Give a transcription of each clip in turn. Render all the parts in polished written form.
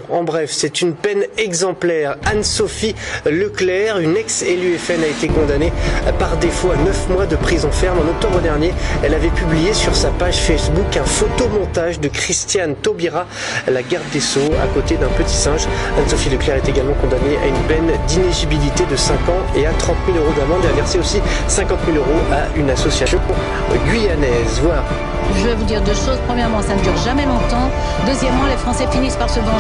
En bref, c'est une peine exemplaire. Anne-Sophie Leclerc, une ex-élue FN, a été condamnée par défaut à 9 mois de prison ferme. En octobre dernier, elle avait publié sur sa page Facebook un photomontage de Christiane Taubira, la garde des Sceaux, à côté d'un petit singe. Anne-Sophie Leclerc est également condamnée à une peine d'inéligibilité de 5 ans et à 30 000 € d'amende et a versé aussi 50 000 € à une association guyanaise. Voilà. Je vais vous dire deux choses. Premièrement, ça ne dure jamais longtemps. Deuxièmement, les Français finissent par se venger.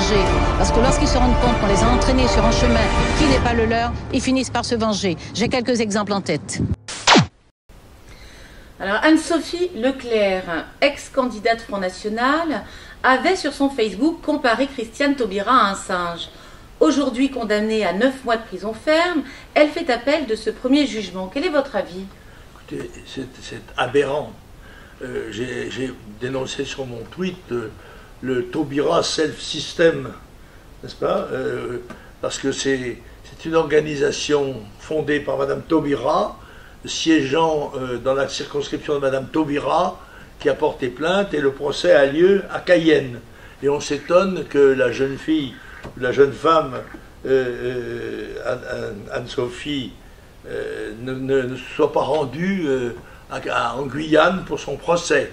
Parce que lorsqu'ils se rendent compte qu'on les a entraînés sur un chemin qui n'est pas le leur, ils finissent par se venger. J'ai quelques exemples en tête. Alors, Anne-Sophie Leclerc, ex-candidate Front National, avait sur son Facebook comparé Christiane Taubira à un singe. Aujourd'hui condamnée à 9 mois de prison ferme, elle fait appel de ce premier jugement. Quel est votre avis? Écoutez, c'est aberrant. J'ai dénoncé sur mon tweet le Taubira Self-System, n'est-ce pas, parce que c'est une organisation fondée par Madame Taubira, siégeant dans la circonscription de Madame Taubira, qui a porté plainte, et le procès a lieu à Cayenne. Et on s'étonne que la jeune fille, la jeune femme, Anne-Sophie, ne soit pas rendue en Guyane pour son procès.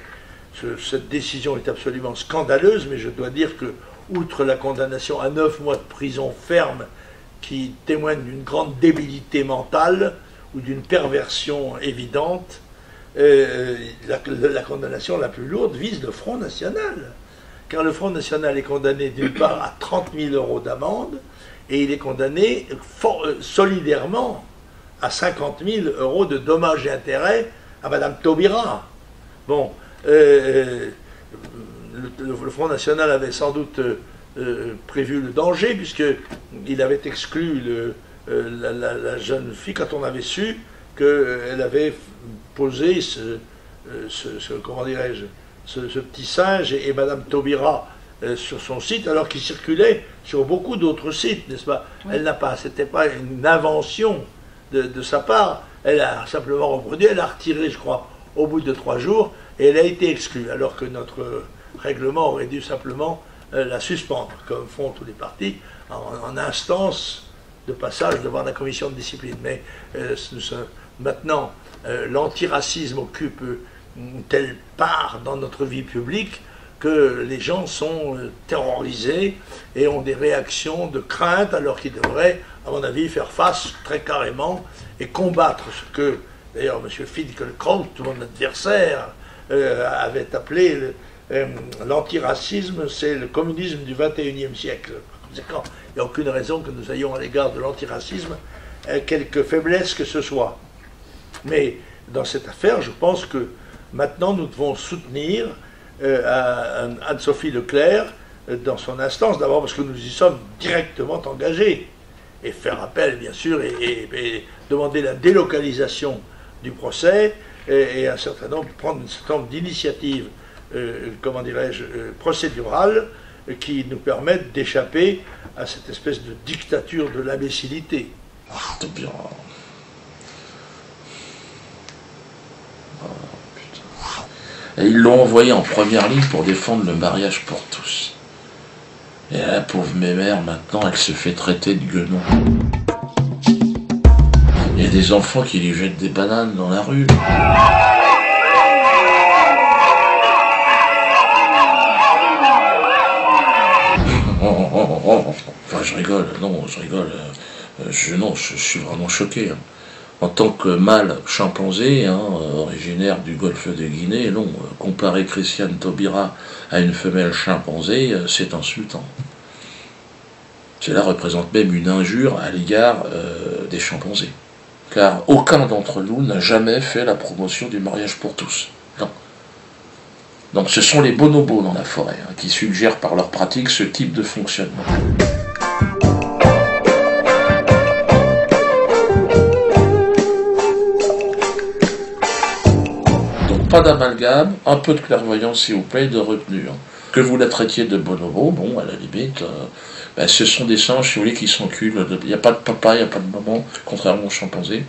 Cette décision est absolument scandaleuse, mais je dois dire que, outre la condamnation à 9 mois de prison ferme, qui témoigne d'une grande débilité mentale ou d'une perversion évidente, la condamnation la plus lourde vise le Front National. Car le Front National est condamné d'une part à 30 000 € d'amende, et il est condamné solidairement à 50 000 € de dommages et intérêts à Madame Taubira. Bon, le Front National avait sans doute prévu le danger, puisqu'il avait exclu la jeune fille quand on avait su qu'elle avait posé comment dirais-je, ce petit singe et Madame Taubira sur son site, alors qu'il circulait sur beaucoup d'autres sites, n'est-ce pas? Oui. C'était pas une invention de sa part. Elle a simplement reproduit, elle a retiré, je crois, au bout de 3 jours, et elle a été exclue, alors que notre règlement aurait dû simplement la suspendre, comme font tous les partis, en instance de passage devant la commission de discipline. Mais maintenant, l'antiracisme occupe une telle part dans notre vie publique que les gens sont terrorisés et ont des réactions de crainte, alors qu'ils devraient, à mon avis, faire face très carrément et combattre ce que, d'ailleurs, M. Finkielkraut, mon adversaire, avait appelé l'antiracisme, c'est le communisme du XXIe siècle. Par conséquent, il n'y a aucune raison que nous ayons à l'égard de l'antiracisme quelque faiblesse que ce soit. Mais dans cette affaire, je pense que maintenant nous devons soutenir Anne-Sophie Leclerc dans son instance, d'abord parce que nous y sommes directement engagés, et faire appel, bien sûr, et demander la délocalisation du procès, et prendre un certain nombre d'initiatives, comment dirais-je, procédurales, qui nous permettent d'échapper à cette espèce de dictature de l'imbécilité. C'est bien. Oh, putain. Et ils l'ont envoyé en première ligne pour défendre le mariage pour tous. Et la pauvre mémère, maintenant, elle se fait traiter de guenon. Il y a des enfants qui lui jettent des bananes dans la rue. Enfin, je rigole, non, je rigole. Je suis vraiment choqué. Hein. En tant que mâle chimpanzé, originaire du golfe de Guinée, non, comparer Christiane Taubira à une femelle chimpanzé, c'est insultant. Cela représente même une injure à l'égard des chimpanzés. Car aucun d'entre nous n'a jamais fait la promotion du mariage pour tous. Non. Donc ce sont les bonobos dans la forêt qui suggèrent par leur pratique ce type de fonctionnement. Donc pas d'amalgame, un peu de clairvoyance s'il vous plaît, de retenue. Que vous la traitiez de bonobo, bon, à la limite, ce sont des singes, si vous voulez, qui s'enculent. Il n'y a pas de papa, il n'y a pas de maman, contrairement aux chimpanzés.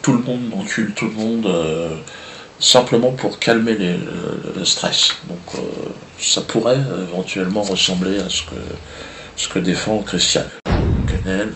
Tout le monde encule tout le monde. simplement pour calmer le stress. Donc ça pourrait éventuellement ressembler à ce que défend Christian. Quenelle.